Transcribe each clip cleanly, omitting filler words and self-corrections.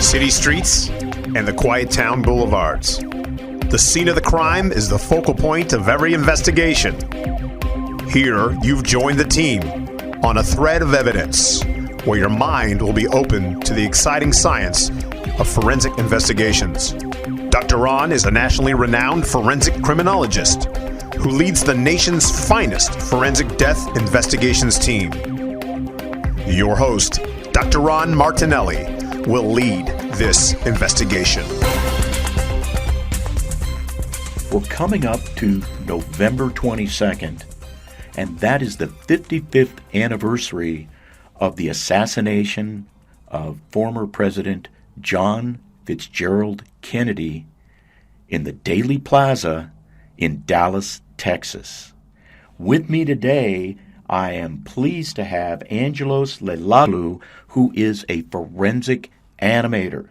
city streets and the quiet town boulevards. The scene of the crime is the focal point of every investigation. Here, you've joined the team on a thread of evidence, where your mind will be open to the exciting science of forensic investigations. Dr. Ron is a nationally renowned forensic criminologist who leads the nation's finest forensic death investigations team. Your host, Dr. Ron Martinelli, will lead this investigation. We're coming up to November 22nd, and that is the 55th anniversary of the assassination of former President John Fitzgerald Kennedy in the Daley Plaza in Dallas, Texas. With me today, I am pleased to have Angelos Lelaglou, who is a forensic animator.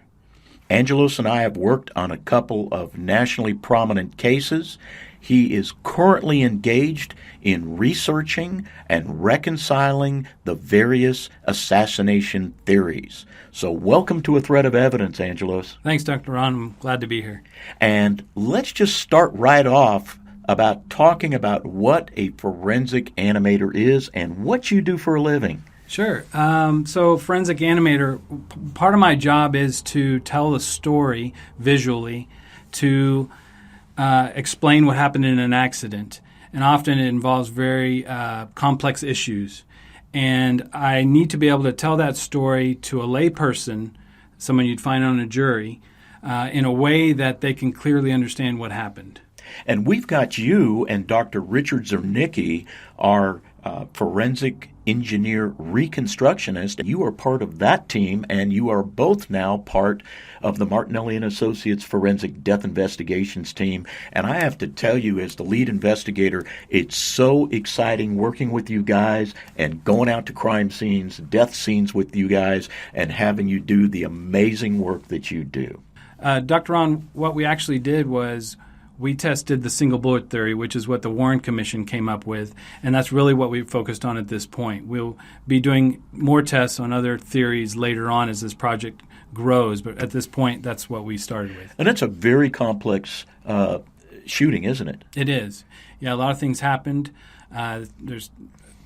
Angelos and I have worked on a couple of nationally prominent cases. He is currently engaged in researching and reconciling the various assassination theories. So welcome to A Thread of Evidence, Angelos. Thanks, Dr. Ron. I'm glad to be here. And let's just start right off about talking about what a forensic animator is and what you do for a living. Sure. So forensic animator, part of my job is to tell a story visually to explain what happened in an accident. And often it involves very complex issues. And I need to be able to tell that story to a layperson, someone you'd find on a jury, in a way that they can clearly understand what happened. And we've got you and Dr. Richard Zernicki, our forensic engineer reconstructionist. You are part of that team, and you are both now part of the Martinelli & Associates Forensic Death Investigations team. And I have to tell you, as the lead investigator, it's so exciting working with you guys and going out to crime scenes, death scenes with you guys, and having you do the amazing work that you do. Dr. Ron, what we actually did was we tested the single bullet theory, which is what the Warren Commission came up with, and that's really what we've focused on at this point. We'll be doing more tests on other theories later on as this project grows, but at this point, that's what we started with. And that's a very complex shooting, isn't it? It is. Yeah, a lot of things happened. There's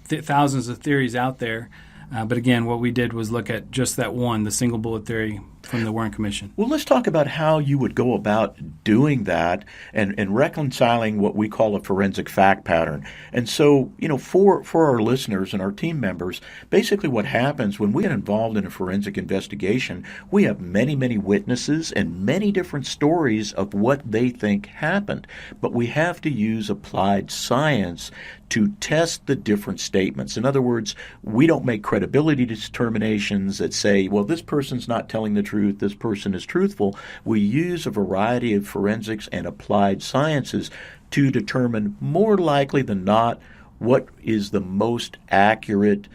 thousands of theories out there. But again, what we did was look at just that one, the single bullet theory from the Warren Commission. Well, let's talk about how you would go about doing that and reconciling what we call a forensic fact pattern. And so, for our listeners and our team members, basically what happens when we get involved in a forensic investigation, we have many, many witnesses and many different stories of what they think happened. But we have to use applied science to test the different statements. In other words, we don't make credibility determinations that say, well, this person's not telling the truth, this person is truthful. We use a variety of forensics and applied sciences to determine more likely than not what is the most accurate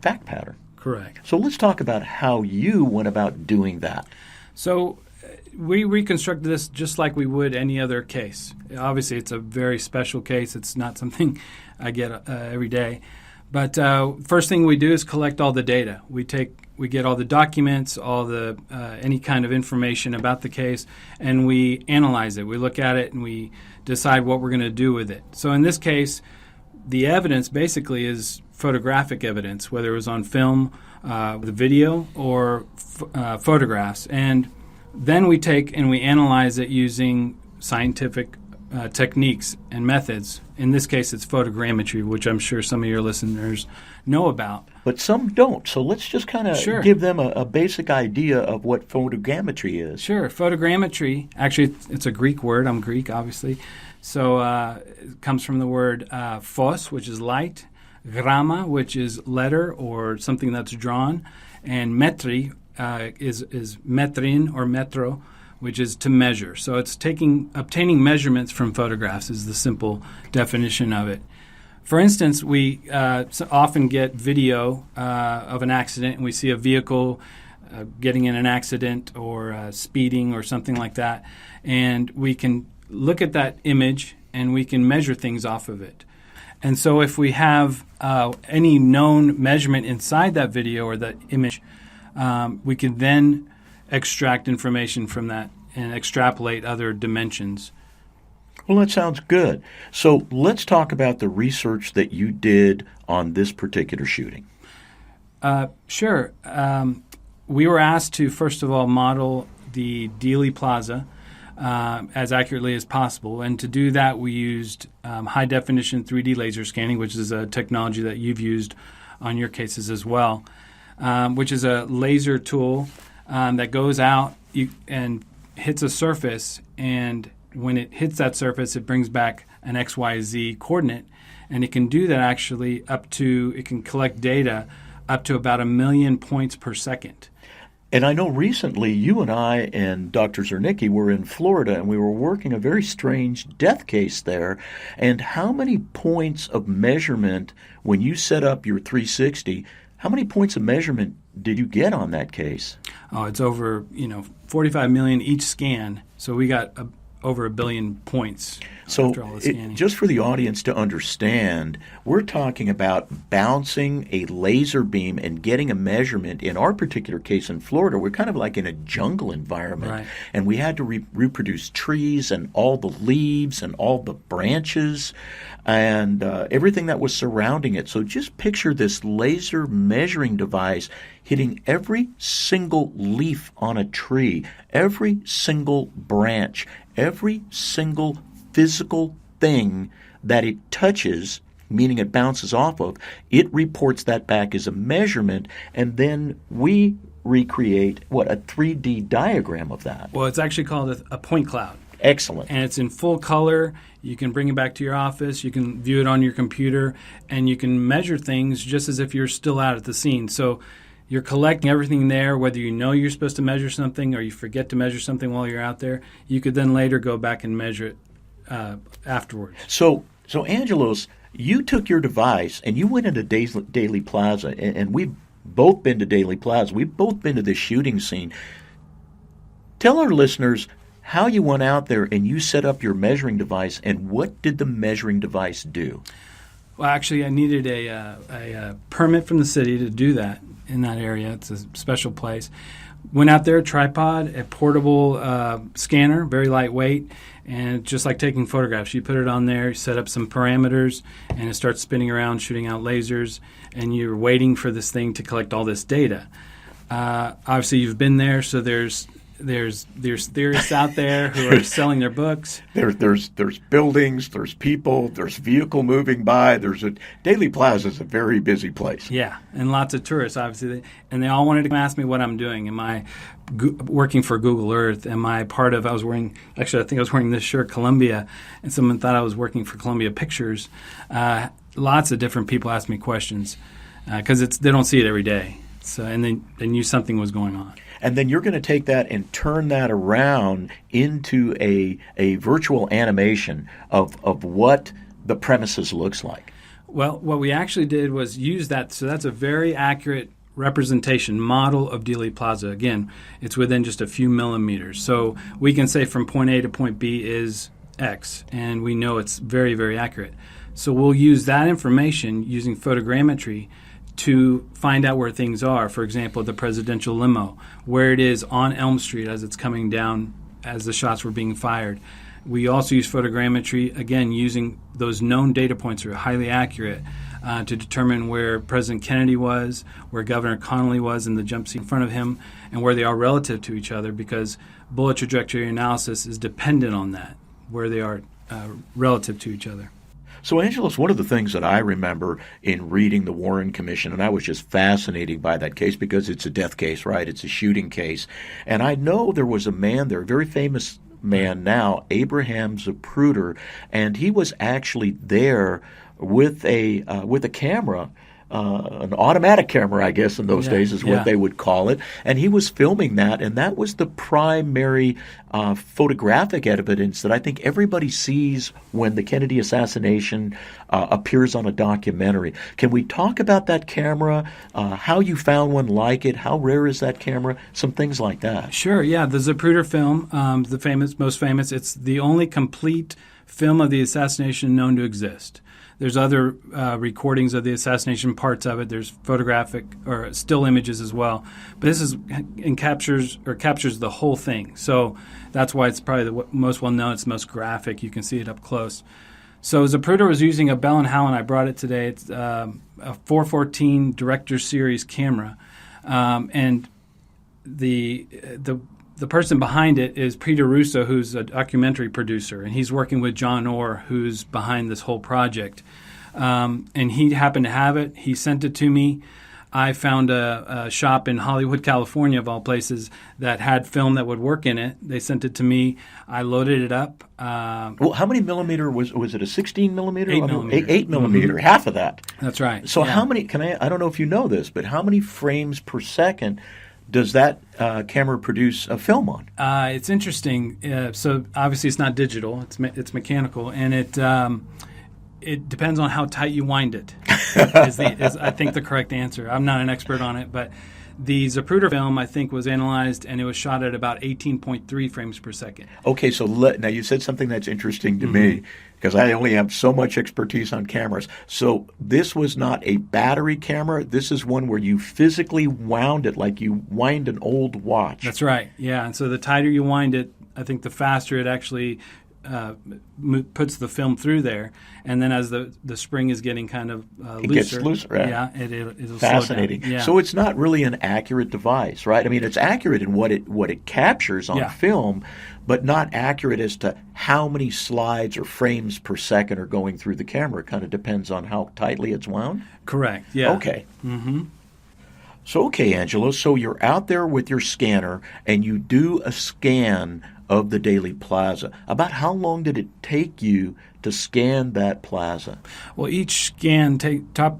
fact pattern. Correct. So let's talk about how you went about doing that. So we reconstructed this just like we would any other case. Obviously, it's a very special case. It's not something I get every day. But first thing we do is collect all the data. We get all the documents, all the any kind of information about the case, and we analyze it. We look at it and we decide what we're going to do with it. So in this case, the evidence basically is photographic evidence, whether it was on film, the video, or photographs. And then we take and we analyze it using scientific techniques and methods. In this case, it's photogrammetry, which I'm sure some of your listeners know about. But some don't. So let's just kind of give them a basic idea of what photogrammetry is. Sure. Photogrammetry, actually, it's a Greek word. I'm Greek, obviously. So it comes from the word phos, which is light, gramma, which is letter or something that's drawn, and metri is metrin or metro, which is to measure. So it's obtaining measurements from photographs is the simple definition of it. For instance, we often get video of an accident, and we see a vehicle getting in an accident or speeding or something like that, and we can look at that image and we can measure things off of it. And so if we have any known measurement inside that video or that image, we can then extract information from that and extrapolate other dimensions. Well, that sounds good. So let's talk about the research that you did on this particular shooting. Sure. We were asked to, first of all, model the Dealey Plaza as accurately as possible. And to do that, we used high-definition 3D laser scanning, which is a technology that you've used on your cases as well, which is a laser tool that goes out and hits a surface, and when it hits that surface, it brings back an XYZ coordinate, and it can do that actually it can collect data up to about 1 million points per second. And I know recently you and I and Dr. Zernicki were in Florida, and we were working a very strange death case there. And how many points of measurement, when you set up your 360, how many points of measurement did you get on that case? Oh, it's over 45 million each scan. So we got over 1 billion points after all the scanning. Just for the audience to understand, we're talking about bouncing a laser beam and getting a measurement. In our particular case in Florida, we're kind of like in a jungle environment. Right. And we had to reproduce trees and all the leaves and all the branches and everything that was surrounding it. So just picture this laser measuring device hitting every single leaf on a tree, every single branch, every single physical thing that it touches, meaning it bounces off of. It reports that back as a measurement, and then we recreate, a 3D diagram of that. Well, it's actually called a point cloud. Excellent. And it's in full color. You can bring it back to your office. You can view it on your computer, and you can measure things just as if you're still out at the scene. So you're collecting everything there, whether you know you're supposed to measure something or you forget to measure something while you're out there. You could then later go back and measure it afterwards. So Angelos, you took your device and you went into Dealey Plaza, and we've both been to Dealey Plaza. We've both been to this shooting scene. Tell our listeners how you went out there and you set up your measuring device, and what did the measuring device do? Well, actually, I needed a permit from the city to do that in that area. It's a special place. Went out there, tripod, a portable scanner, very lightweight, and just like taking photographs. You put it on there, you set up some parameters, and it starts spinning around, shooting out lasers, and you're waiting for this thing to collect all this data. Obviously, you've been there, so there's theorists out there who are selling their books. There's buildings, there's people, there's vehicle moving by. Dealey Plaza is a very busy place. Yeah, and lots of tourists, obviously. And they all wanted to ask me what I'm doing. Am I working for Google Earth? Am I part of, I think I was wearing this shirt, Columbia, and someone thought I was working for Columbia Pictures. Lots of different people ask me questions because they don't see it every day. So, and they knew something was going on. And then you're going to take that and turn that around into a virtual animation of what the premises looks like. Well, what we actually did was use that. So that's a very accurate representation model of Dealey Plaza. Again, it's within just a few millimeters. So we can say from point A to point B is X, and we know it's very, very accurate. So we'll use that information using photogrammetry to find out where things are. For example, the presidential limo, where it is on Elm Street as it's coming down as the shots were being fired. We also use photogrammetry, again, using those known data points that are highly accurate to determine where President Kennedy was, where Governor Connolly was in the jump seat in front of him, and where they are relative to each other, because bullet trajectory analysis is dependent on that, where they are relative to each other. So, Angelos, one of the things that I remember in reading the Warren Commission, and I was just fascinated by that case because it's a death case, right? It's a shooting case. And I know there was a man there, a very famous man now, Abraham Zapruder, and he was actually there with a camera, an automatic camera, I guess, in those days is what they would call it. And he was filming that, and that was the primary photographic evidence that I think everybody sees when the Kennedy assassination appears on a documentary. Can we talk about that camera, how you found one like it, how rare is that camera, some things like that? Sure, yeah. The Zapruder film, most famous, it's the only complete film of the assassination known to exist. There's other recordings of the assassination, parts of it. There's photographic or still images as well. But this captures the whole thing. So that's why it's probably the most well known. It's the most graphic. You can see it up close. So Zapruder was using a Bell & Howell. I brought it today. It's a 414 Director's Series camera, and the person behind it is Peter Russo, who's a documentary producer, and he's working with John Orr, who's behind this whole project. And he happened to have it. He sent it to me. I found a shop in Hollywood, California, of all places, that had film that would work in it. They sent it to me. I loaded it up. Well, how many millimeter was it? A 16 millimeter? 8 millimeter. 8 millimeter, half of that. That's right. So yeah. how many? I don't know if you know this, but how many frames per second does that camera produce a film on? It's interesting. So obviously, it's not digital; it's mechanical, and it depends on how tight you wind it. is I think the correct answer. I'm not an expert on it, but the Zapruder film, I think, was analyzed, and it was shot at about 18.3 frames per second. Okay, so now you said something that's interesting to me, because I only have so much expertise on cameras. So this was not a battery camera. This is one where you physically wound it like you wind an old watch. That's right, yeah. And so the tighter you wind it, I think the faster it actually puts the film through there, and then as the spring is getting kind of looser, it gets looser. Right? Yeah, it'll fascinating. Slow down. Yeah. So it's not really an accurate device, right? I mean, it's accurate in what it captures on film, but not accurate as to how many slides or frames per second are going through the camera. It kind of depends on how tightly it's wound. Correct. Yeah. Okay. Mm-hmm. So, okay, Angelo, so you're out there with your scanner and you do a scan of the Dealey Plaza. About how long did it take you to scan that plaza? Well, each scan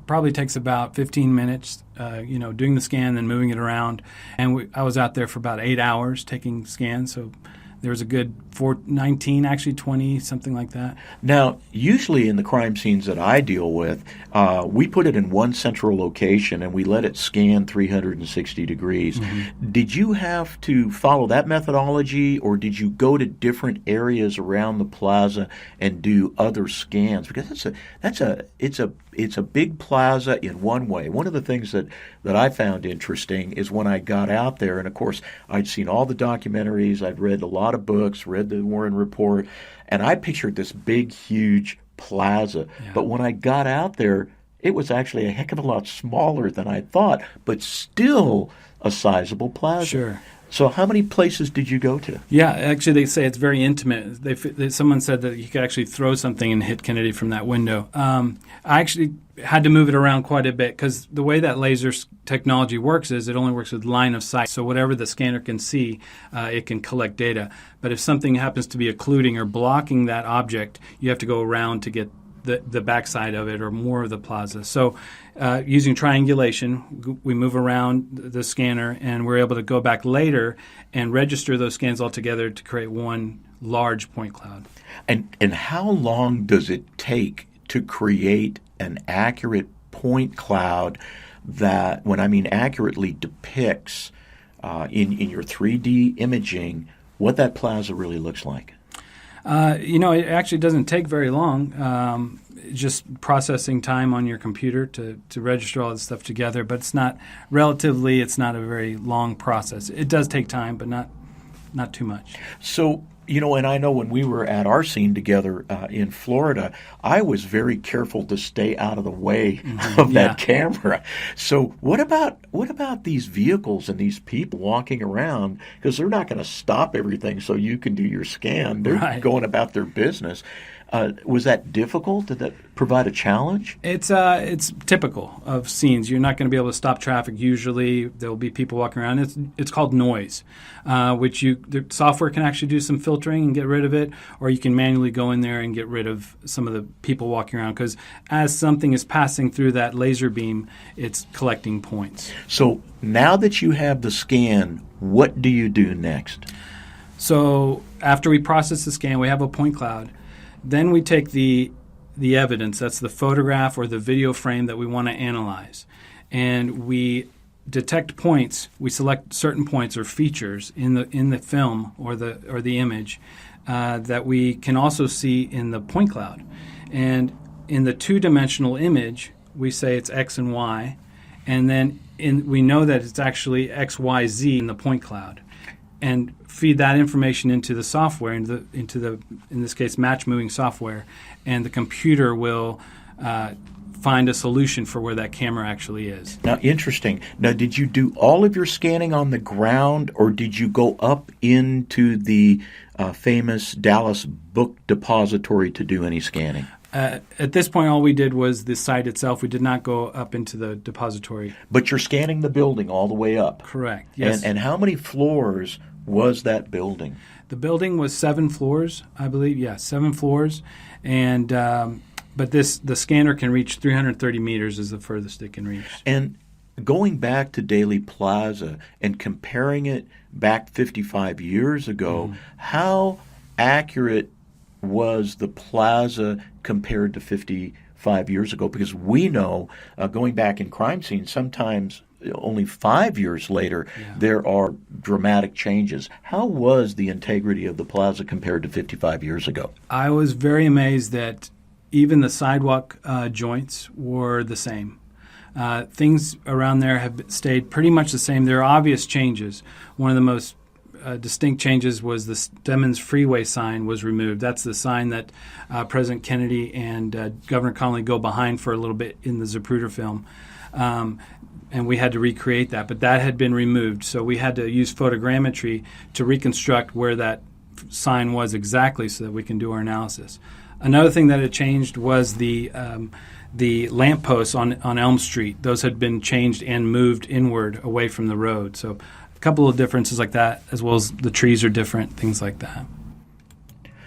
probably takes about 15 minutes, doing the scan, then moving it around. And I was out there for about 8 hours taking scans, so there was a good 20, something like that. Now, usually in the crime scenes that I deal with, we put it in one central location and we let it scan 360 degrees. Mm-hmm. Did you have to follow that methodology, or did you go to different areas around the plaza and do other scans? Because it's a big plaza in one way. One of the things that I found interesting is when I got out there, and of course I'd seen all the documentaries, I'd read a lot of books, read the Warren Report, and I pictured this big, huge plaza. Yeah. But when I got out there, it was actually a heck of a lot smaller than I thought, but still a sizable plaza. Sure. So how many places did you go to? Yeah, actually they say it's very intimate. Someone said that you could actually throw something and hit Kennedy from that window. I actually had to move it around quite a bit because the way that laser technology works is it only works with line of sight. So whatever the scanner can see, it can collect data. But if something happens to be occluding or blocking that object, you have to go around to get the backside of it or more of the plaza. So using triangulation, we move around the scanner, and we're able to go back later and register those scans all together to create one large point cloud. And how long does it take to create an accurate point cloud that, when I mean accurately, depicts in your 3D imaging what that plaza really looks like? It actually doesn't take very long. Just processing time on your computer to register all this stuff together. But it's not a very long process. It does take time, but not too much. So, and I know when we were at our scene together in Florida, I was very careful to stay out of the way of that camera. So what about these vehicles and these people walking around? Because they're not going to stop everything so you can do your scan. They're going about their business. Was that difficult? Did that provide a challenge? It's typical of scenes. You're not going to be able to stop traffic. Usually, there will be people walking around. It's called noise, which the software can actually do some filtering and get rid of it, or you can manually go in there and get rid of some of the people walking around. Because as something is passing through that laser beam, it's collecting points. So now that you have the scan, what do you do next? So after we process the scan, we have a point cloud. Then we take the evidence, that's the photograph or the video frame that we want to analyze, and we detect points. We select certain points or features in the film or the image that we can also see in the point cloud. And in the two-dimensional image, we say it's X and Y, and then we know that it's actually X, Y, Z in the point cloud, and feed that information into the software, into the in this case match moving software, and the computer will find a solution for where that camera actually is. Now, interesting. Now, did you do all of your scanning on the ground, or did you go up into the famous Dallas Book Depository to do any scanning? At this point, all we did was the site itself. We did not go up into the depository. But you're scanning the building all the way up. Correct, yes. And how many floors was that building? The building was 7 floors, I believe. Yes, 7 floors. And but the scanner can reach 330 meters is the furthest it can reach. And going back to Daley Plaza and comparing it back 55 years ago, how accurate was the plaza compared to 55 years ago? Because we know, going back in crime scenes, sometimes only 5 years later, there are dramatic changes. How was the integrity of the plaza compared to 55 years ago? I was very amazed that even the sidewalk joints were the same. Things around there have stayed pretty much the same. There are obvious changes. One of the most distinct changes was the Stemmons Freeway sign was removed. That's the sign that President Kennedy and Governor Connolly go behind for a little bit in the Zapruder film. And we had to recreate that, but that had been removed. So we had to use photogrammetry to reconstruct where that sign was exactly so that we can do our analysis. Another thing that had changed was the lampposts on Elm Street. Those had been changed and moved inward away from the road. So a couple of differences like that, as well as the trees are different, things like that.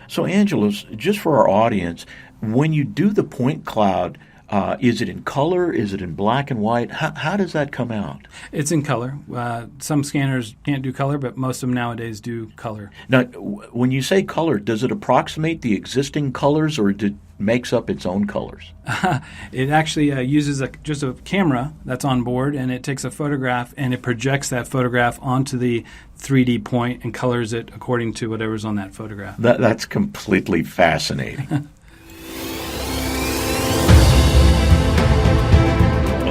So, Angelos, just for our audience, when you do the point cloud, is it in color? Is it in black and white? How does that come out? It's in color. Some scanners can't do color, but most of them nowadays do color. Now, when you say color, does it approximate the existing colors, or it makes up its own colors? It actually uses just a camera that's on board, and it takes a photograph, and it projects that photograph onto the 3D point and colors it according to whatever's on that photograph. That's completely fascinating.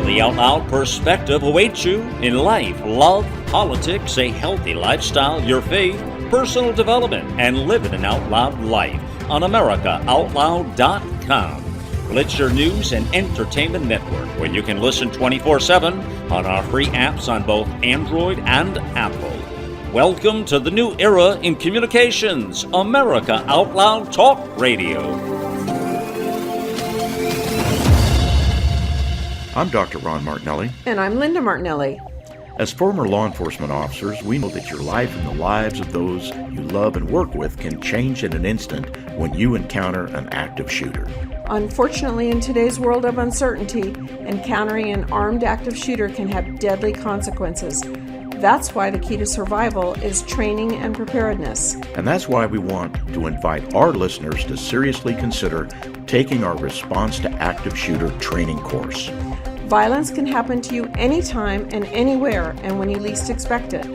The Out Loud perspective awaits you in life, love, politics, a healthy lifestyle, your faith, personal development, and living an out loud life on AmericaOutloud.com. Well, it's your news and entertainment network where you can listen 24/7 on our free apps on both Android and Apple. Welcome to the new era in communications, America Out Loud Talk Radio. I'm Dr. Ron Martinelli. And I'm Linda Martinelli. As former law enforcement officers, we know that your life and the lives of those you love and work with can change in an instant when you encounter an active shooter. Unfortunately, in today's world of uncertainty, encountering an armed active shooter can have deadly consequences. That's why the key to survival is training and preparedness. And that's why we want to invite our listeners to seriously consider taking our Response to Active Shooter training course. Violence can happen to you anytime and anywhere and when you least expect it.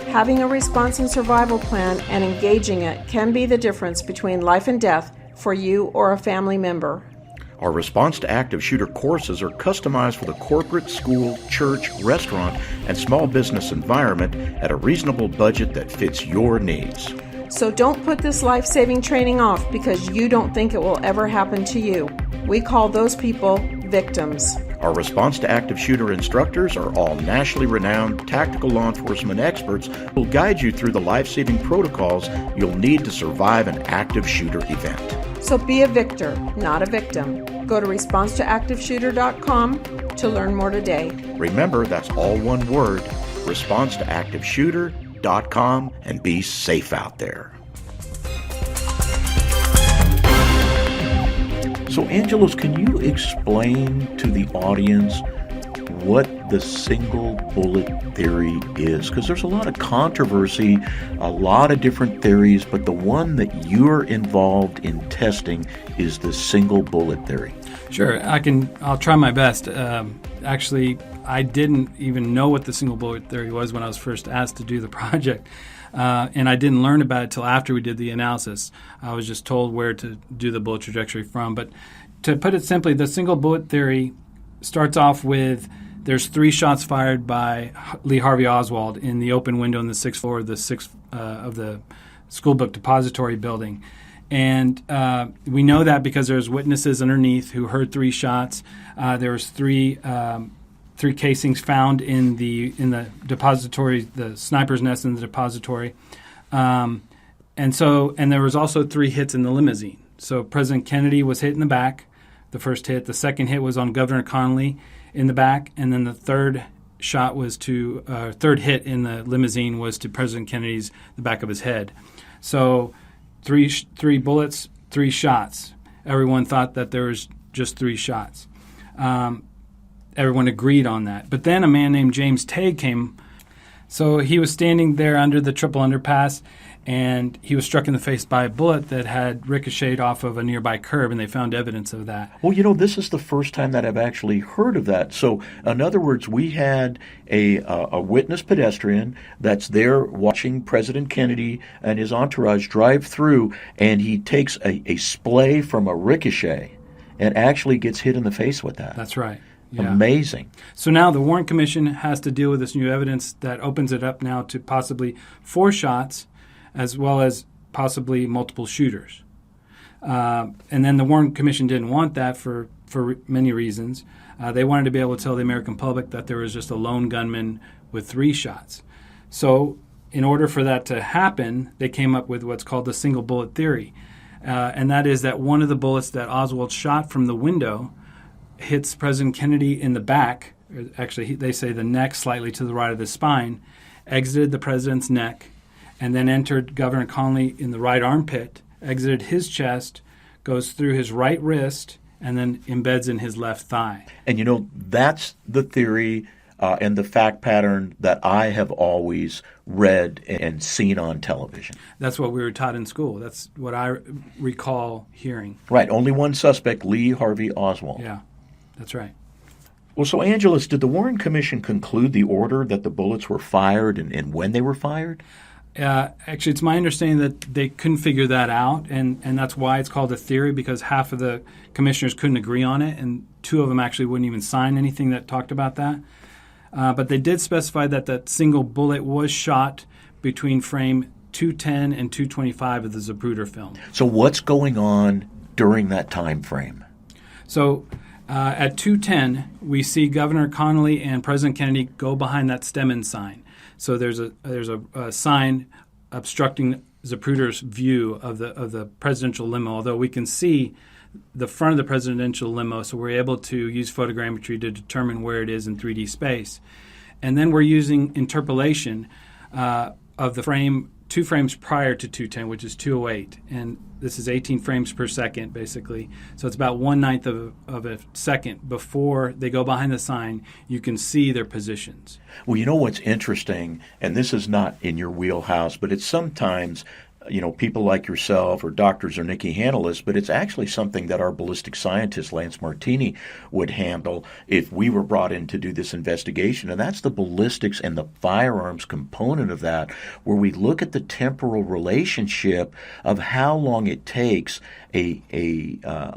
Having a response and survival plan and engaging it can be the difference between life and death for you or a family member. Our Response to Active Shooter courses are customized for the corporate, school, church, restaurant, and small business environment at a reasonable budget that fits your needs. So don't put this life-saving training off because you don't think it will ever happen to you. We call those people victims. Our Response to Active Shooter instructors are all nationally renowned tactical law enforcement experts who will guide you through the life-saving protocols you'll need to survive an active shooter event. So be a victor, not a victim. Go to responsetoactiveshooter.com to learn more today. Remember, that's all one word, responsetoactiveshooter.com, and be safe out there. So, Angelos, can you explain to the audience what the single bullet theory is? Because there's a lot of controversy, a lot of different theories, but the one that you're involved in testing is the single bullet theory. Sure, I'll try my best. Actually, I didn't even know what the single bullet theory was when I was first asked to do the project. And I didn't learn about it till after we did the analysis. I was just told where to do the bullet trajectory from. But to put it simply, the single bullet theory starts off with there's 3 shots fired by Lee Harvey Oswald in the open window on the 6th floor of the school book depository building. And we know that because there's witnesses underneath who heard 3 shots. There was 3 casings found in the depository, the sniper's nest in the depository. And there was also 3 hits in the limousine. So President Kennedy was hit in the back, the first hit. The second hit was on Governor Connally in the back, and then the third hit in the limousine was to President Kennedy's the back of his head. So 3 bullets, 3 shots. Everyone thought that there was just 3 shots. Everyone agreed on that. But then a man named James Tague came. So he was standing there under the triple underpass, and he was struck in the face by a bullet that had ricocheted off of a nearby curb, and they found evidence of that. Well, this is the first time that I've actually heard of that. So, in other words, we had a witness pedestrian that's there watching President Kennedy and his entourage drive through, and he takes a splay from a ricochet and actually gets hit in the face with that. That's right. Yeah. Amazing. So now the Warren Commission has to deal with this new evidence that opens it up now to possibly 4 shots, as well as possibly multiple shooters. And then the Warren Commission didn't want that for many reasons. They wanted to be able to tell the American public that there was just a lone gunman with 3 shots. So in order for that to happen, they came up with what's called the single bullet theory. And that is that one of the bullets that Oswald shot from the window hits President Kennedy in the back. Actually, they say the neck, slightly to the right of the spine, exited the president's neck, and then entered Governor Connally in the right armpit, exited his chest, goes through his right wrist, and then embeds in his left thigh. And that's the theory and the fact pattern that I have always read and seen on television. That's what we were taught in school. That's what I recall hearing. Right. Only one suspect, Lee Harvey Oswald. Yeah, that's right. Well, so Angelus, did the Warren Commission conclude the order that the bullets were fired and when they were fired? Actually, it's my understanding that they couldn't figure that out, and that's why it's called a theory, because half of the commissioners couldn't agree on it, and 2 of them actually wouldn't even sign anything that talked about that. But they did specify that that single bullet was shot between frame 210 and 225 of the Zapruder film. So what's going on during that time frame? So at 210, we see Governor Connally and President Kennedy go behind that Stemmons sign. So there's a sign obstructing Zapruder's view of the presidential limo, although we can see the front of the presidential limo, so we're able to use photogrammetry to determine where it is in 3D space. And then we're using interpolation of the frame 2 frames prior to 210, which is 208. And this is 18 frames per second, basically. So it's about 1/9 of a second before they go behind the sign. You can see their positions. Well, you know what's interesting, and this is not in your wheelhouse, but it's sometimes people like yourself or doctors or Nikki handle this, but it's actually something that our ballistic scientist, Lance Martini, would handle if we were brought in to do this investigation. And that's the ballistics and the firearms component of that, where we look at the temporal relationship of how long it takes a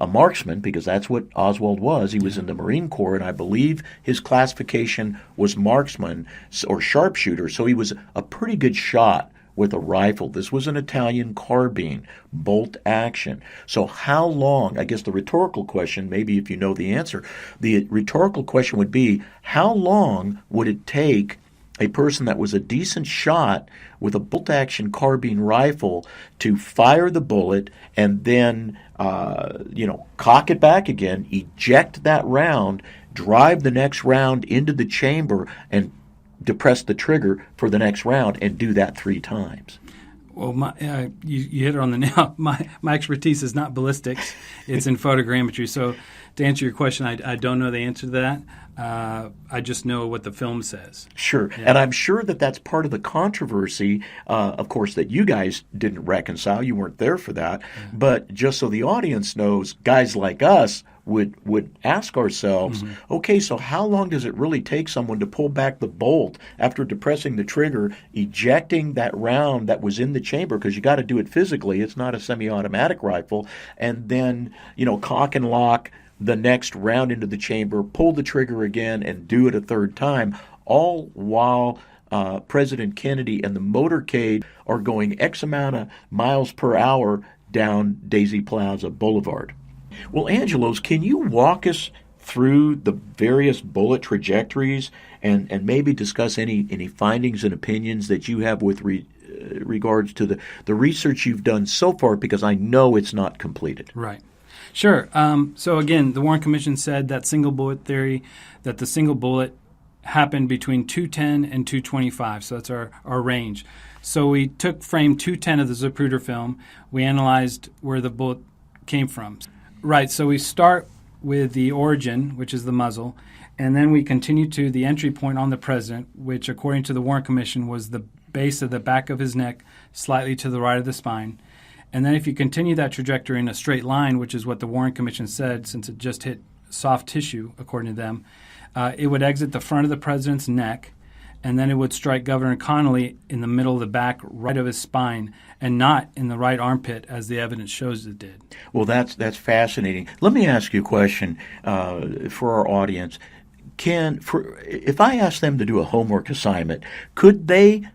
marksman, because that's what Oswald was. He was in the Marine Corps, and I believe his classification was marksman or sharpshooter, so he was a pretty good shot with a rifle. This was an Italian carbine, bolt action. So how long, I guess the rhetorical question, maybe if you know the answer, the rhetorical question would be, how long would it take a person that was a decent shot with a bolt action carbine rifle to fire the bullet and then, cock it back again, eject that round, drive the next round into the chamber, and depress the trigger for the next round, and do that 3 times? Well, you hit it on the nail. My expertise is not ballistics; it's in photogrammetry. So to answer your question, I don't know the answer to that. I just know what the film says. Sure. Yeah. And I'm sure that that's part of the controversy, of course, that you guys didn't reconcile. You weren't there for that. Yeah. But just so the audience knows, guys like us would ask ourselves, okay, so how long does it really take someone to pull back the bolt after depressing the trigger, ejecting that round that was in the chamber, because you got to do it physically. It's not a semi-automatic rifle. And then, cock and lock the next round into the chamber, pull the trigger again, and do it a third time, all while President Kennedy and the motorcade are going X amount of miles per hour down Daisy Plaza Boulevard. Well, Angelos, can you walk us through the various bullet trajectories and maybe discuss any findings and opinions that you have with regards to the research you've done so far, because I know it's not completed. Right. Sure. So again, the Warren Commission said that single bullet theory, that the single bullet happened between 210 and 225. So that's our range. So we took frame 210 of the Zapruder film. We analyzed where the bullet came from. Right. So we start with the origin, which is the muzzle, and then we continue to the entry point on the president, which according to the Warren Commission was the base of the back of his neck, slightly to the right of the spine. And then if you continue that trajectory in a straight line, which is what the Warren Commission said, since it just hit soft tissue, according to them, it would exit the front of the president's neck, and then it would strike Governor Connally in the middle of the back, right of his spine, and not in the right armpit, as the evidence shows it did. Well, that's fascinating. Let me ask you a question for our audience. If I asked them to do a homework assignment, could they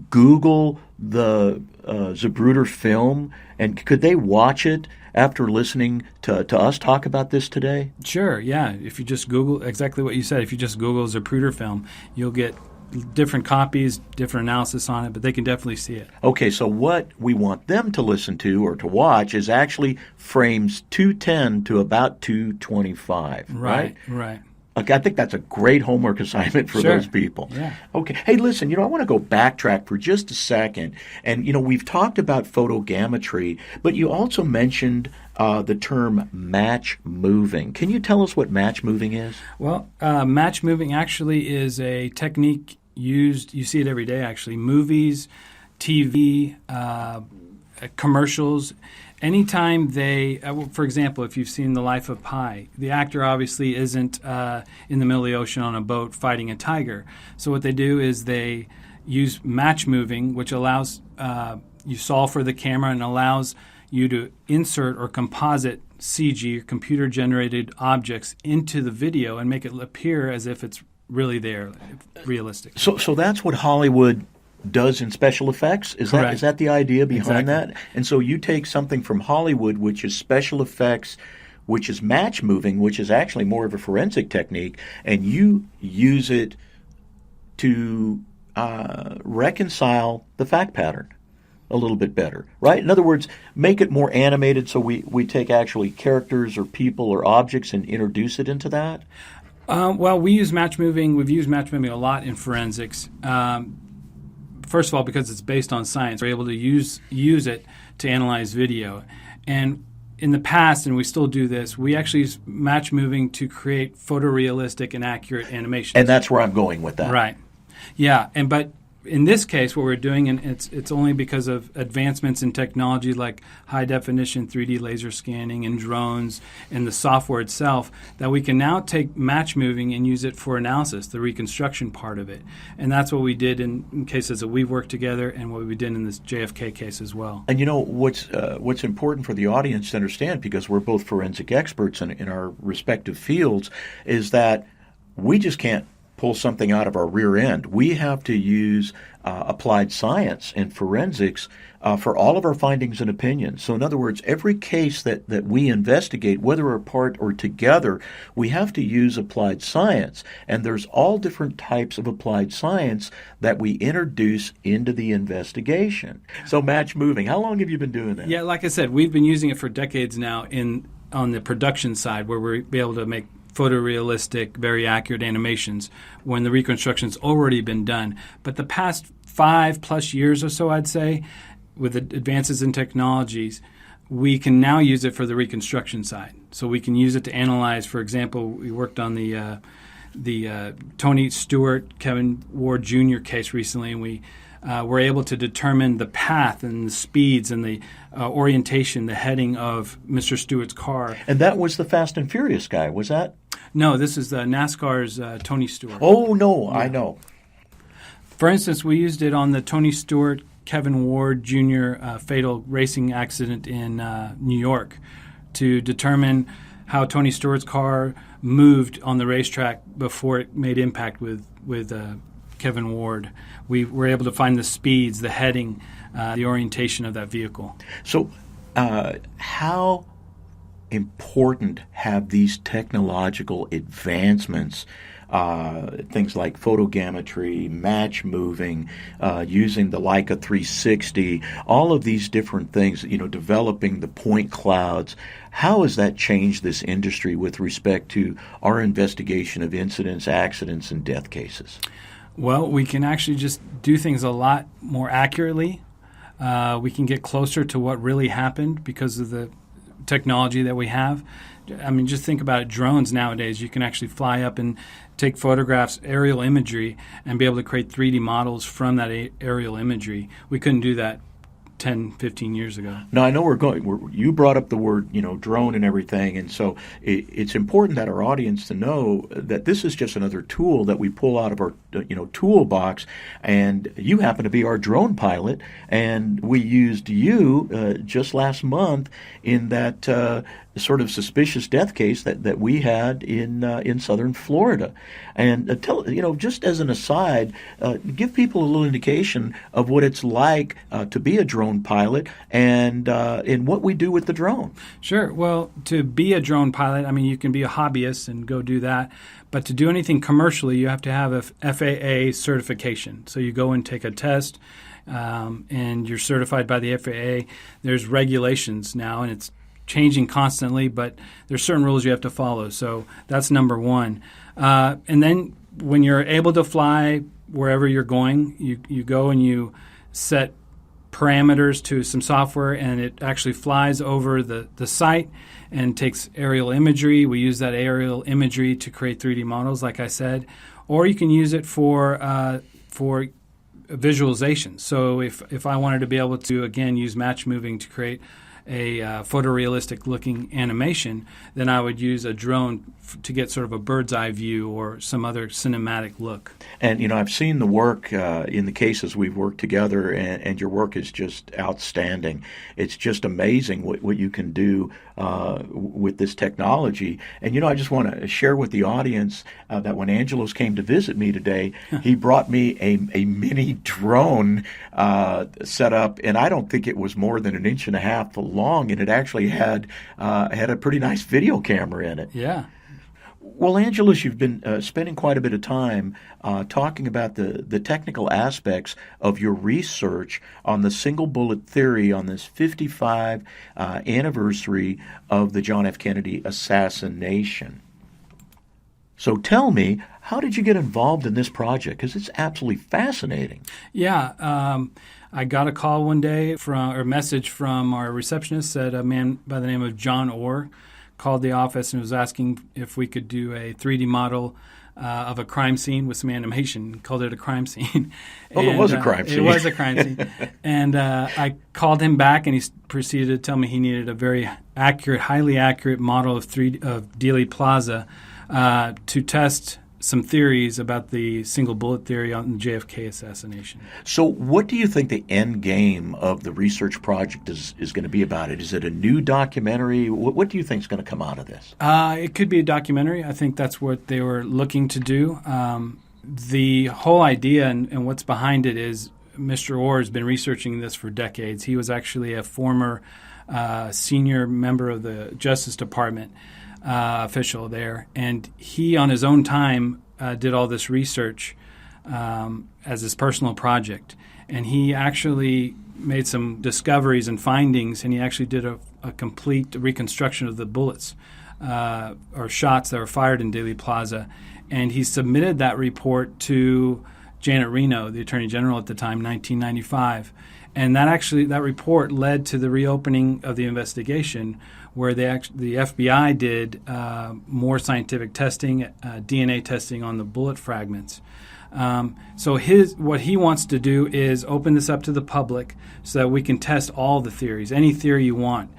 Google the Zapruder film, and could they watch it after listening to us talk about this today? Sure, yeah. If you just Google exactly what you said, if you just Google Zapruder film, you'll get different copies, different analysis on it, but they can definitely see it. Okay, so what we want them to listen to or to watch is actually frames 210 to about 225, right? Right. Okay, I think that's a great homework assignment for those people. Yeah. Okay. Hey, listen, I want to go backtrack for just a second. And, we've talked about photogrammetry, but you also mentioned the term match moving. Can you tell us what match moving is? Well, match moving actually is a technique used, you see it every day actually, movies, TV, commercials. Anytime they, for example, if you've seen The Life of Pi, the actor obviously isn't in the middle of the ocean on a boat fighting a tiger. So what they do is they use match moving, which allows you solve for the camera and allows you to insert or composite CG, or computer-generated objects, into the video and make it appear as if it's really there, realistic. So that's what Hollywood does in special effects? Is that the idea behind that? And so you take something from Hollywood, which is special effects, which is match moving, which is actually more of a forensic technique, and you use it to reconcile the fact pattern a little bit better, right? In other words, make it more animated, so we take actually characters or people or objects and introduce it into that? Well, we use match moving. We've used match moving a lot in forensics. First of all, because it's based on science, we're able to use it to analyze video. And in the past, and we still do this, we actually use match moving to create photorealistic and accurate animations. And that's where I'm going with that. Right. Yeah. But in this case, what we're doing, and it's only because of advancements in technology like high-definition 3D laser scanning and drones and the software itself, that we can now take match moving and use it for analysis, the reconstruction part of it. And that's what we did in cases that we've worked together and what we did in this JFK case as well. And what's important for the audience to understand, because we're both forensic experts in our respective fields, is that we just can't pull something out of our rear end. We have to use applied science and forensics for all of our findings and opinions. So in other words, every case that we investigate, whether apart or together, we have to use applied science. And there's all different types of applied science that we introduce into the investigation. So match moving, how long have you been doing that? Yeah, like I said, we've been using it for decades now on the production side, where we're able to make photorealistic, very accurate animations when the reconstruction's already been done. But the past 5+ years or so, I'd say, with the advances in technologies, we can now use it for the reconstruction side. So we can use it to analyze, for example, we worked on the Tony Stewart, Kevin Ward Jr. case recently, and we were able to determine the path and the speeds and the orientation, the heading of Mr. Stewart's car. And that was the Fast and Furious guy, was that? No, this is NASCAR's Tony Stewart. Oh, no, yeah. I know. For instance, we used it on the Tony Stewart, Kevin Ward Jr. Fatal racing accident in New York to determine how Tony Stewart's car moved on the racetrack before it made impact with Kevin Ward. We were able to find the speeds, the heading, the orientation of that vehicle. So how important have these technological advancements, things like photogrammetry, match moving, using the Leica 360, all of these different things, developing the point clouds, how has that changed this industry with respect to our investigation of incidents, accidents, and death cases? Well, we can actually just do things a lot more accurately. We can get closer to what really happened because of the technology that we have. I mean, just think about it. Drones nowadays, you can actually fly up and take photographs, aerial imagery, and be able to create 3D models from that aerial imagery. We couldn't do that 10, 15 years ago. Now, I know you brought up the word, drone and everything, and so it's important that our audience to know that this is just another tool that we pull out of our, toolbox, and you happen to be our drone pilot, and we used you just last month in that sort of suspicious death case that we had in southern Florida. And tell, just as an aside, give people a little indication of what it's like to be a drone pilot and what we do with the drone. Sure. Well, to be a drone pilot, I mean, you can be a hobbyist and go do that. But to do anything commercially, you have to have a FAA certification. So you go and take a test, and you're certified by the FAA. There's regulations now, and it's changing constantly, but there's certain rules you have to follow. So that's number one. And then when you're able to fly wherever you're going, you go and you set parameters to some software, and it actually flies over the site and takes aerial imagery. We use that aerial imagery to create 3D models, like I said. Or you can use it for visualization. So if I wanted to be able to, again, use match moving to create a photorealistic looking animation, then I would use a drone to get sort of a bird's eye view or some other cinematic look. And, I've seen the work in the cases we've worked together, and your work is just outstanding. It's just amazing what you can do with this technology. And, I just want to share with the audience that when Angelos came to visit me today, he brought me a mini drone set up, and I don't think it was more than 1.5 inches long, and it actually had a pretty nice video camera in it. Yeah. Well, Angelos, you've been spending quite a bit of time talking about the technical aspects of your research on the single bullet theory on this 55 anniversary of the John F. Kennedy assassination. So tell me, how did you get involved in this project? Because it's absolutely fascinating. Yeah. I got a call one day or message from our receptionist, said a man by the name of John Orr called the office and was asking if we could do a 3D model of a crime scene with some animation. He called it a crime scene. It was a crime scene. It was a crime scene. And I called him back, and he proceeded to tell me he needed a very accurate, highly accurate model of Dealey Plaza to test some theories about the single bullet theory on the JFK assassination. So what do you think the end game of the research project is going to be about it? Is it a new documentary? What do you think is going to come out of this? It could be a documentary. I think that's what they were looking to do. The whole idea and what's behind it is Mr. Orr has been researching this for decades. He was actually a former senior member of the Justice Department official there, and he on his own time did all this research as his personal project, and he actually made some discoveries and findings, and he actually did a complete reconstruction of the bullets or shots that were fired in Dealey Plaza, and he submitted that report to Janet Reno, the Attorney General at the time, 1995. And that report led to the reopening of the investigation, where the FBI did more scientific testing, DNA testing on the bullet fragments. So what he wants to do is open this up to the public so that we can test all the theories, any theory you want,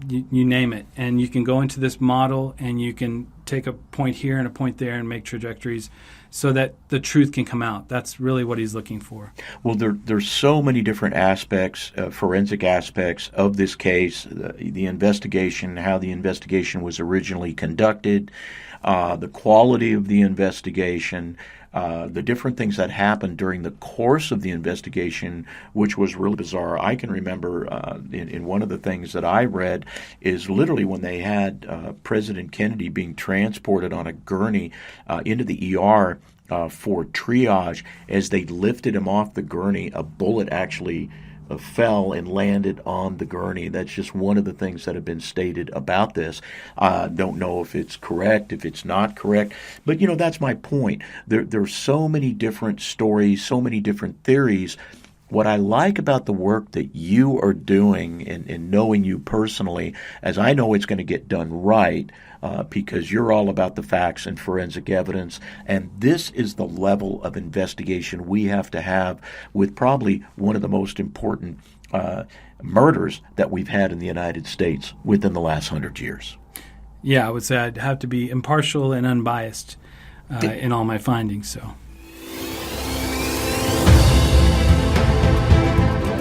you name it. And you can go into this model and you can take a point here and a point there and make trajectories so that the truth can come out. That's really what he's looking for. Well, there's so many different aspects, forensic aspects of this case, the investigation, how the investigation was originally conducted, the quality of the investigation, the different things that happened during the course of the investigation, which was really bizarre. I can remember in one of the things that I read is literally when they had President Kennedy being transported on a gurney into the ER for triage. As they lifted him off the gurney, a bullet actually fell and landed on the gurney. That's just one of the things that have been stated about this. Don't know if it's correct, if it's not correct, but that's my point. There's so many different stories, so many different theories. What I like about the work that you are doing and knowing you personally, as I know it's going to get done right, because you're all about the facts and forensic evidence, and this is the level of investigation we have to have with probably one of the most important murders that we've had in the United States within the last 100 years. Yeah, I would say I'd have to be impartial and unbiased in all my findings. So.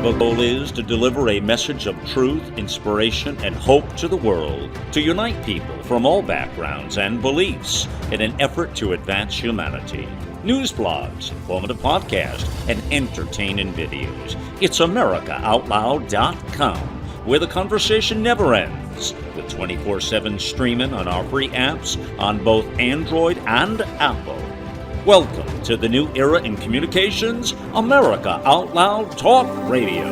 The goal is to deliver a message of truth, inspiration, and hope to the world, to unite people from all backgrounds and beliefs in an effort to advance humanity. News blogs, informative podcasts, and entertaining videos. It's AmericaOutloud.com, where the conversation never ends, with 24/7 streaming on our free apps on both Android and Apple. Welcome to the new era in communications, America Out Loud Talk Radio.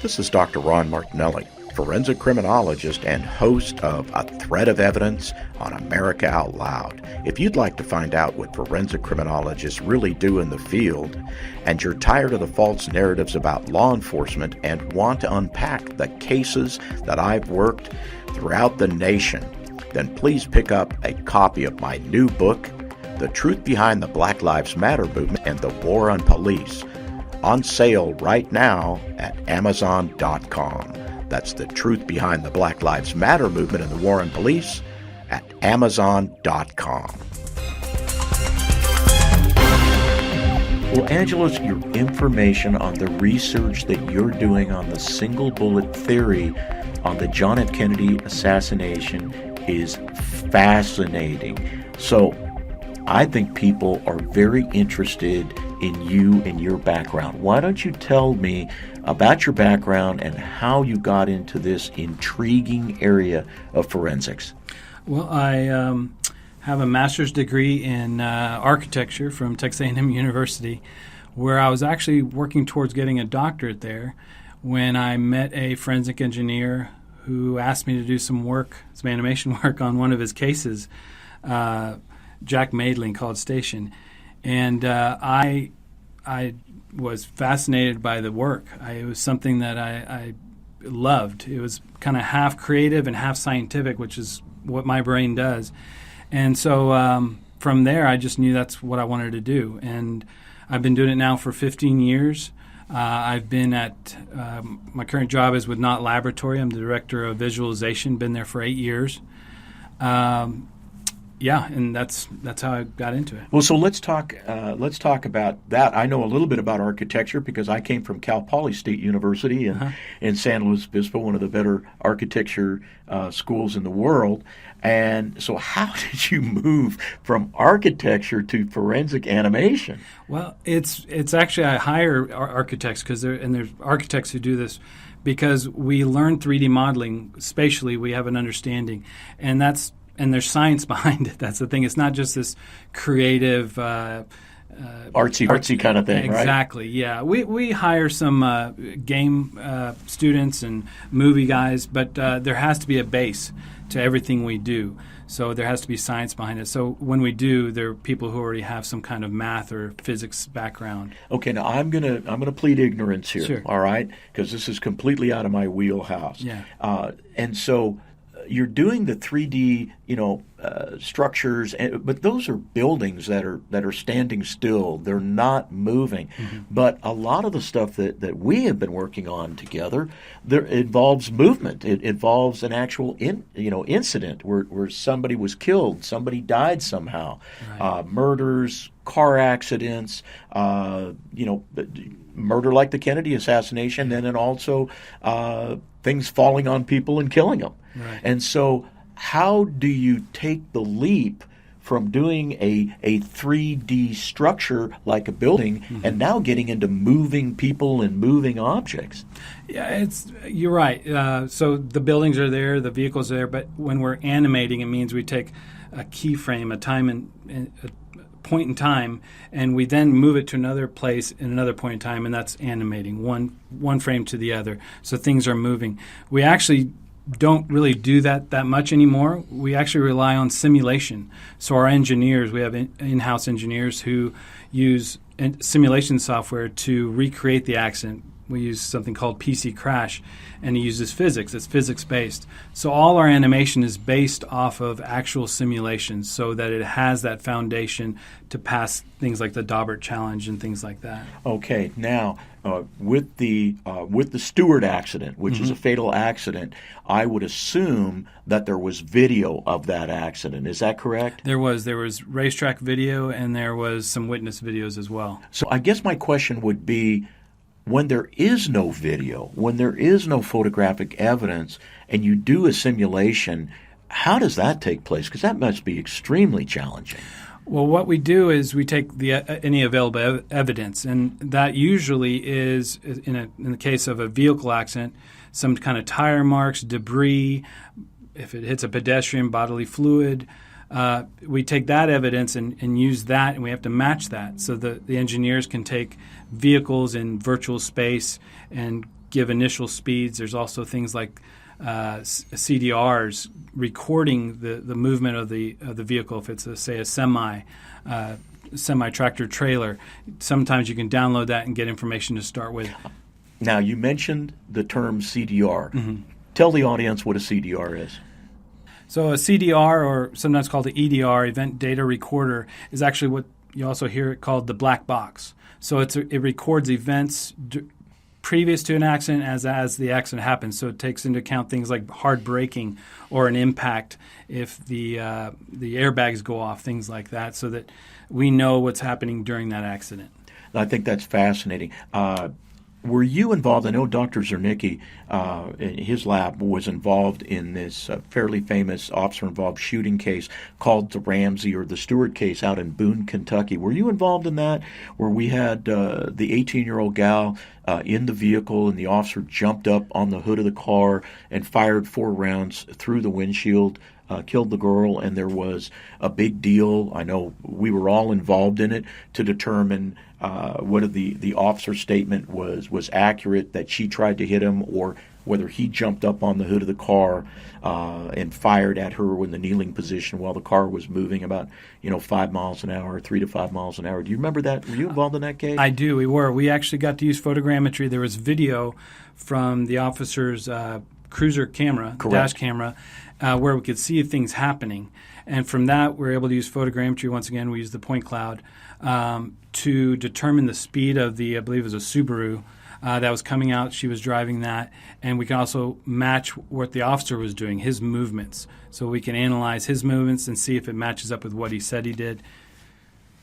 This is Dr. Ron Martinelli, forensic criminologist and host of A Thread of Evidence on America Out Loud. If you'd like to find out what forensic criminologists really do in the field, and you're tired of the false narratives about law enforcement and want to unpack the cases that I've worked throughout the nation, then please pick up a copy of my new book, The Truth Behind the Black Lives Matter Movement and the War on Police, on sale right now at Amazon.com. That's The Truth Behind the Black Lives Matter Movement and the War on Police at Amazon.com. Well, Angelos, your information on the research that you're doing on the single bullet theory on the John F. Kennedy assassination is fascinating. So I think people are very interested in you and your background. Why don't you tell me about your background and how you got into this intriguing area of forensics? Well, I have a master's degree in architecture from Texas A&M University, where I was actually working towards getting a doctorate there when I met a forensic engineer who asked me to do some animation work on one of his cases, Jack Maidling, College Station. And I was fascinated by the work. It was something that I loved. It was kind of half creative and half scientific, which is what my brain does. And so from there, I just knew that's what I wanted to do. And I've been doing it now for 15 years. I've been at my current job is with Knott Laboratory. I'm the director of visualization. Been there for 8 years. And that's how I got into it. Well, so let's talk about that. I know a little bit about architecture because I came from Cal Poly State University in San Luis Obispo, one of the better architecture schools in the world. And so how did you move from architecture to forensic animation? Well, it's actually I hire architects there's architects who do this because we learn 3D modeling spatially. We have an understanding, and there's science behind it. That's the thing. It's not just this creative artsy kind of thing, right? Exactly, yeah. We hire some game students and movie guys, but there has to be a base to everything we do. So there has to be science behind it. So when we do, there are people who already have some kind of math or physics background. Okay, now I'm gonna plead ignorance here, Sure. all right? Because this is completely out of my wheelhouse. Yeah. And so you're doing the 3D, structures, but those are buildings that are standing still. They're not moving. Mm-hmm. But a lot of the stuff that we have been working on together, there involves movement. It involves an actual incident where somebody was killed, somebody died somehow, Right. murders, car accidents, murder like the Kennedy assassination, and then also things falling on people and killing them. Right. And so how do you take the leap from doing a 3D structure like a building and now getting into moving people and moving objects? Yeah, you're right. So the buildings are there, the vehicles are there, but when we're animating, it means we take a keyframe, a time and a point in time, and we then move it to another place in another point in time, and that's animating one frame to the other. So things are moving. We actually don't really do that much anymore. We actually rely on simulation. So our engineers, we have in-house engineers who use simulation software to recreate the accident. We use something called PC Crash, and it uses physics. It's physics-based. So all our animation is based off of actual simulations so that it has that foundation to pass things like the Daubert Challenge and things like that. Okay, now with the Stewart accident, which is a fatal accident, I would assume that there was video of that accident. Is that correct? There was racetrack video, and there was some witness videos as well. So I guess my question would be, when there is no video, when there is no photographic evidence, and you do a simulation, how does that take place? Because that must be extremely challenging. Well, what we do is we take any available evidence, and that usually is, in the case of a vehicle accident, some kind of tire marks, debris, if it hits a pedestrian, bodily fluid. We take that evidence and use that, and we have to match that so that the engineers can take vehicles in virtual space and give initial speeds. There's also things like CDRs recording the movement of the vehicle. If it's a semi tractor trailer, sometimes you can download that and get information to start with. Now, you mentioned the term CDR. Mm-hmm. Tell the audience what a CDR is. So a CDR, or sometimes called the EDR, Event Data Recorder, is actually what you also hear it called the black box. So it records events previous to an accident as the accident happens. So it takes into account things like hard braking or an impact if the airbags go off, things like that, so that we know what's happening during that accident. I think that's fascinating. Were you involved? I know Dr. Zernicki, his lab was involved in this fairly famous officer-involved shooting case called the Ramsey or the Stewart case out in Boone, Kentucky. Were you involved in that, where we had the 18-year-old gal in the vehicle and the officer jumped up on the hood of the car and fired 4 rounds through the windshield, killed the girl, and there was a big deal. I know we were all involved in it to determine whether the officer's statement was accurate, that she tried to hit him, or whether he jumped up on the hood of the car and fired at her in the kneeling position while the car was moving about 5 miles an hour, 3 to 5 miles an hour. Do you remember that? Were you involved in that case? I do. We actually got to use photogrammetry. There was video from the officer's cruiser camera, dash camera, where we could see things happening. And from that, we were able to use photogrammetry. Once again, we used the point cloud to determine the speed of I believe it was a Subaru that was coming out. She was driving that. And we can also match what the officer was doing, his movements. So we can analyze his movements and see if it matches up with what he said he did.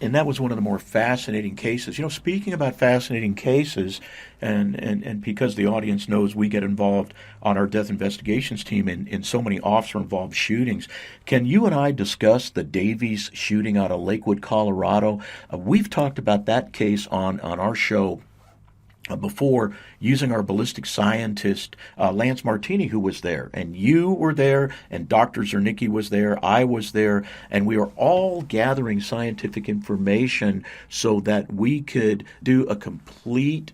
And that was one of the more fascinating cases. Speaking about fascinating cases, and because the audience knows we get involved on our death investigations team in so many officer-involved shootings, can you and I discuss the Davies shooting out of Lakewood, Colorado? We've talked about that case on our show before, using our ballistic scientist, Lance Martini, who was there. And you were there, and Dr. Zernicki was there, I was there, and we were all gathering scientific information so that we could do a complete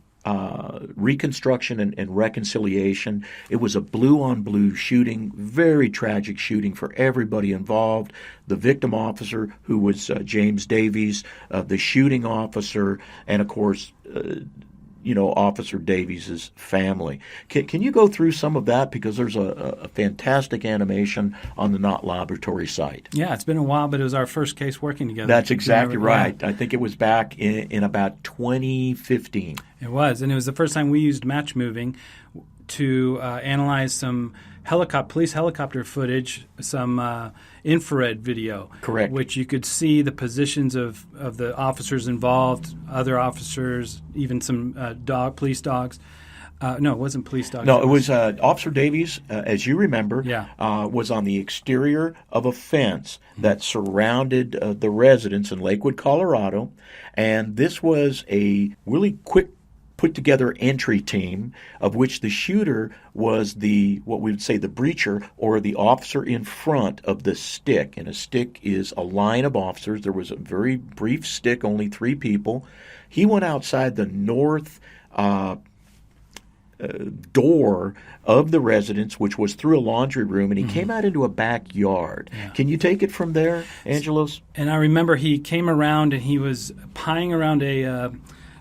reconstruction and reconciliation. It was a blue-on-blue shooting, very tragic shooting for everybody involved. The victim officer, who was James Davies, the shooting officer, and of course, Officer Davies' family. Can you go through some of that? Because there's a fantastic animation on the Knott Laboratory site. Yeah, it's been a while, but it was our first case working together. That's exactly right. I think it was back in about 2015. It was, and it was the first time we used match moving to analyze some police helicopter footage, some infrared video. Correct. Which you could see the positions of the officers involved, other officers, even some police dogs. No, it wasn't police dogs. No, it was Officer Davies, as you remember, Yeah. was on the exterior of a fence that surrounded the residence in Lakewood, Colorado. And this was a really quick put-together entry team, of which the shooter was what we would say the breacher, or the officer in front of the stick. And a stick is a line of officers. There was a very brief stick, only 3 people. He went outside the north door of the residence, which was through a laundry room, and he came out into a backyard. Yeah. Can you take it from there, Angelos? And I remember he came around and he was pieing around a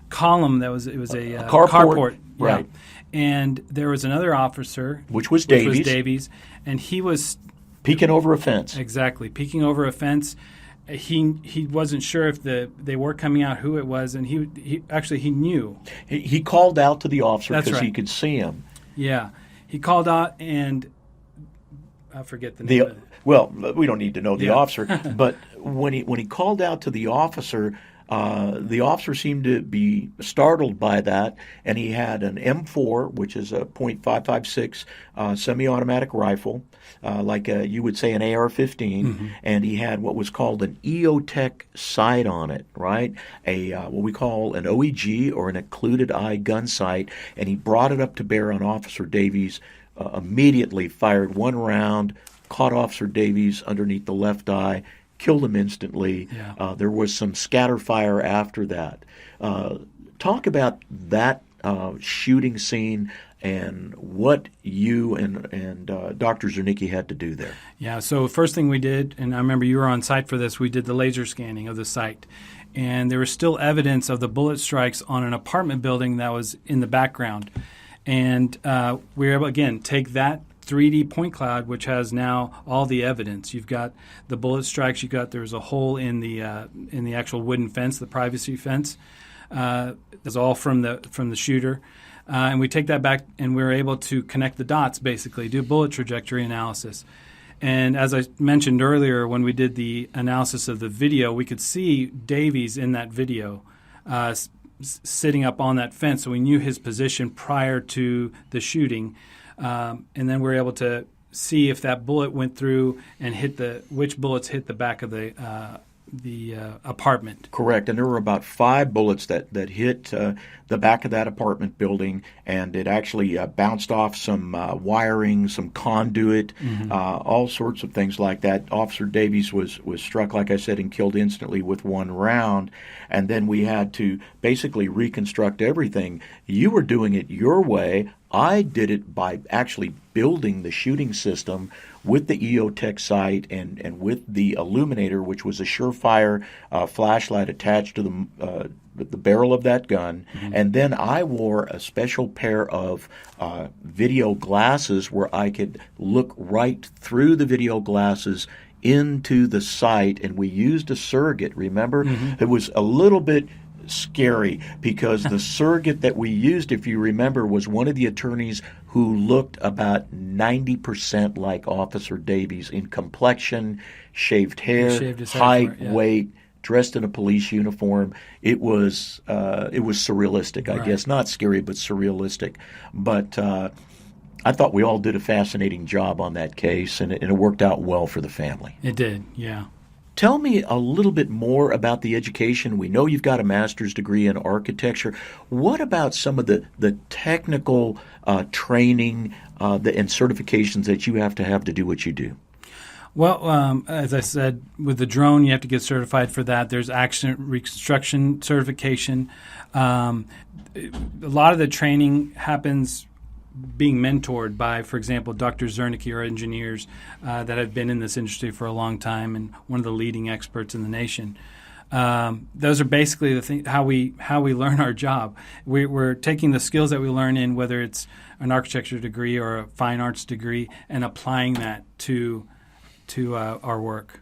column that was a carport. Right. Yeah. And there was another officer, which was Davies, and he was peeking over a fence. Exactly, peeking over a fence. He wasn't sure if they were coming out, who it was, and he knew. He called out to the officer because right. He could see him. Yeah, he called out, and I forget the name of it. Well, we don't need to know the Yeah. officer, but when he called out to the officer seemed to be startled by that, and he had an M4, which is a .556 semi-automatic rifle, like you would say an AR-15, and he had what was called an EOTech sight on it, right? What we call an OEG, or an occluded eye gun sight, and he brought it up to bear on Officer Davies, immediately fired 1 round, caught Officer Davies underneath the left eye, killed him instantly. Yeah. There was some scatter fire after that. Talk about that shooting scene and what you and Dr. Zernicki had to do there. Yeah, so first thing we did, and I remember you were on site for this, we did the laser scanning of the site. And there was still evidence of the bullet strikes on an apartment building that was in the background. And we were able, again, take that 3D point cloud, which has now all the evidence. You've got the bullet strikes. There was a hole in the actual wooden fence, the privacy fence. It's all from the shooter, and we take that back, and we're able to connect the dots, basically do bullet trajectory analysis. And as I mentioned earlier, when we did the analysis of the video, we could see Davies in that video sitting up on that fence, so we knew his position prior to the shooting. And then we're able to see if that bullet went through and which bullets hit the back of the apartment. Correct, and there were about 5 bullets that hit the back of that apartment building, and it actually bounced off some wiring, some conduit, all sorts of things like that. Officer Davies was struck, like I said, and killed instantly with 1 round, and then we had to basically reconstruct everything. You were doing it your way. I did it by actually building the shooting system with the EOTech sight and with the illuminator, which was a Surefire flashlight attached to the barrel of that gun. And then I wore a special pair of video glasses where I could look right through the video glasses into the sight, and we used a surrogate, remember? It was a little bit scary because the surrogate that we used, if you remember, was one of the attorneys who looked about 90% like Officer Davies in complexion, shaved hair, height, weight, dressed in a police uniform. It was surrealistic, I guess. Not scary, but surrealistic. But I thought we all did a fascinating job on that case, and it worked out well for the family. It did, yeah. Tell me a little bit more about the education. We know you've got a master's degree in architecture. What about some of the technical training and certifications that you have to do what you do? Well, as I said, with the drone, you have to get certified for that. There's accident reconstruction certification. A lot of the training happens being mentored by, for example, Dr. Zernicke, or engineers that have been in this industry for a long time and one of the leading experts in the nation. Those are basically how we learn our job. We're taking the skills that we learn in, whether it's an architecture degree or a fine arts degree, and applying that to our work.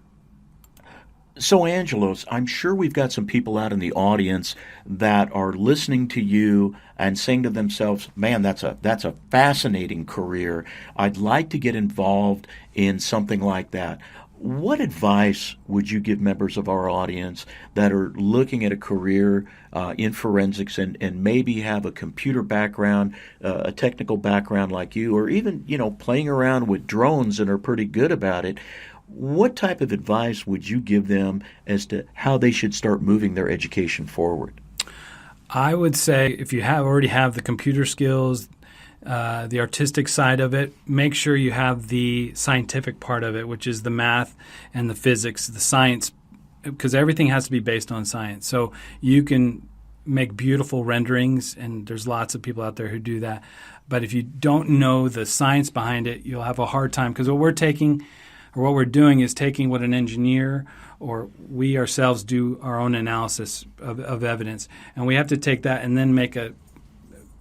So, Angelos, I'm sure we've got some people out in the audience that are listening to you and saying to themselves, man, that's a fascinating career. I'd like to get involved in something like that. What advice would you give members of our audience that are looking at a career in forensics and maybe have a computer background, a technical background like you, or even, playing around with drones and are pretty good about it? What type of advice would you give them as to how they should start moving their education forward? I would say if you already have the computer skills, the artistic side of it, make sure you have the scientific part of it, which is the math and the physics, the science, because everything has to be based on science. So you can make beautiful renderings, and there's lots of people out there who do that. But if you don't know the science behind it, you'll have a hard time, because what we're doing is taking what an engineer or we ourselves do our own analysis of evidence, and we have to take that and then make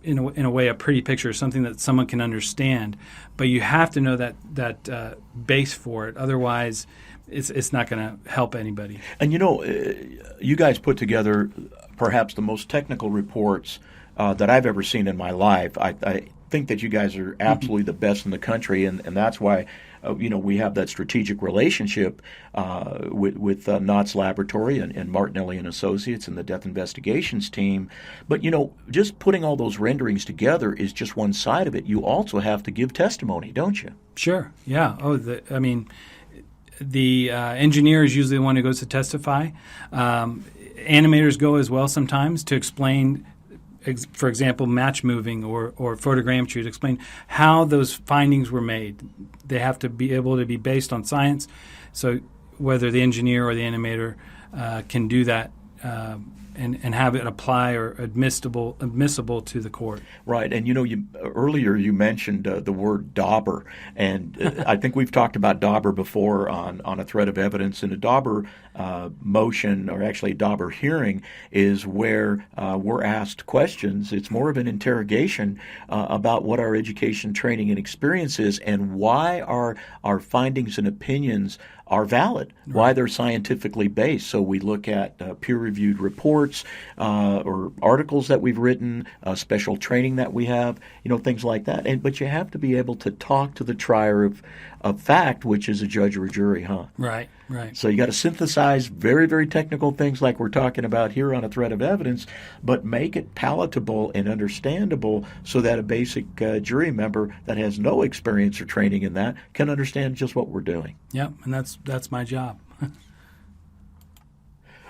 in a way a pretty picture, something that someone can understand. But you have to know that base for it, otherwise it's not going to help anybody. And you guys put together perhaps the most technical reports that I've ever seen in my life. I think that you guys are absolutely the best in the country, and that's why we have that strategic relationship with Knott's Laboratory and Martinelli and Associates and the Death Investigations team. But just putting all those renderings together is just one side of it. You also have to give testimony, don't you? Sure. Yeah. The engineer is usually the one who goes to testify. Animators go as well sometimes to explain, for example, match moving or photogrammetry, to explain how those findings were made. They have to be able to be based on science. So whether the engineer or the animator can do that and have it apply or admissible to the court. Right. And earlier you mentioned the word dauber, and I think we've talked about dauber before on a thread of evidence. And a dauber motion, or actually a dauber hearing, is where we're asked questions. It's more of an interrogation about what our education, training, and experience is, and why our findings and opinions are valid, why they're scientifically based. So we look at peer-reviewed reports or articles that we've written, special training that we have, things like that. But you have to be able to talk to the trier of fact, which is a judge or a jury, huh? Right. So you got to synthesize very, very technical things like we're talking about here on a thread of evidence, but make it palatable and understandable so that a basic jury member that has no experience or training in that can understand just what we're doing. Yep, and that's my job.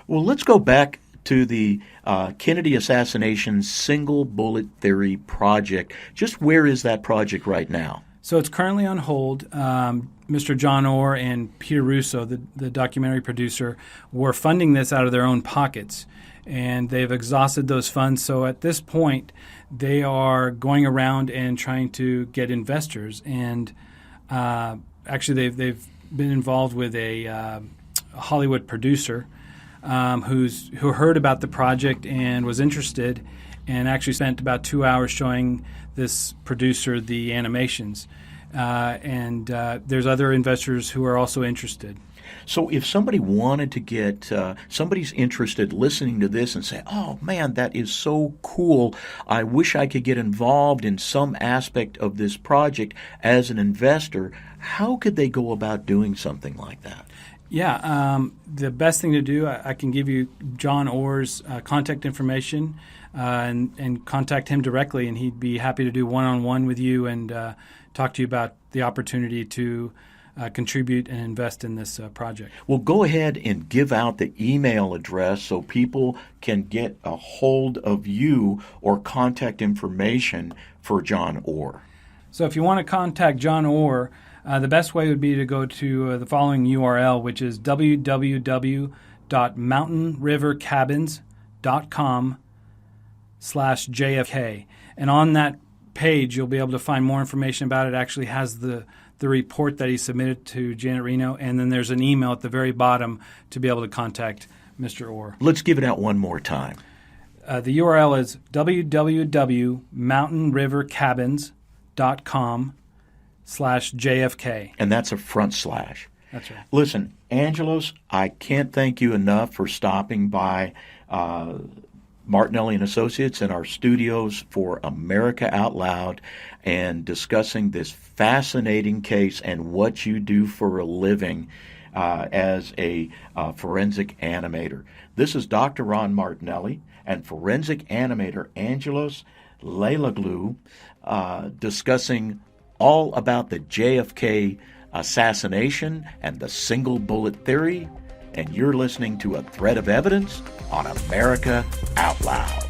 Well, let's go back to the Kennedy assassination single bullet theory project. Just where is that project right now? So it's currently on hold. Mr. John Orr and Peter Russo, the documentary producer, were funding this out of their own pockets, and they've exhausted those funds. So at this point, they are going around and trying to get investors. And actually, they've been involved with a Hollywood producer who heard about the project and was interested, and actually spent about 2 hours showing this producer the animations. And there's other investors who are also interested. So if somebody wanted to get, somebody's interested listening to this and say, oh man, that is so cool, I wish I could get involved in some aspect of this project as an investor, how could they go about doing something like that? Yeah, the best thing to do, I can give you John Orr's contact information and contact him directly, and he'd be happy to do one-on-one with you and talk to you about the opportunity to contribute and invest in this project. Well, go ahead and give out the email address so people can get a hold of you or contact information for John Orr. So if you want to contact John Orr, the best way would be to go to the following URL, which is www.mountainrivercabins.com/JFK. And on that page, you'll be able to find more information about it. It actually has the report that he submitted to Janet Reno, and then there's an email at the very bottom to be able to contact Mr. Orr. Let's give it out one more time. The URL is www.mountainrivercabins.com/JFK. And that's a front slash. That's right. Listen, Angelos, I can't thank you enough for stopping by Martinelli & Associates in our studios for America Out Loud and discussing this fascinating case and what you do for a living as a forensic animator. This is Dr. Ron Martinelli and forensic animator Angelos Leiloglu discussing all about the JFK assassination and the single bullet theory. And you're listening to A Thread of Evidence on America Out Loud.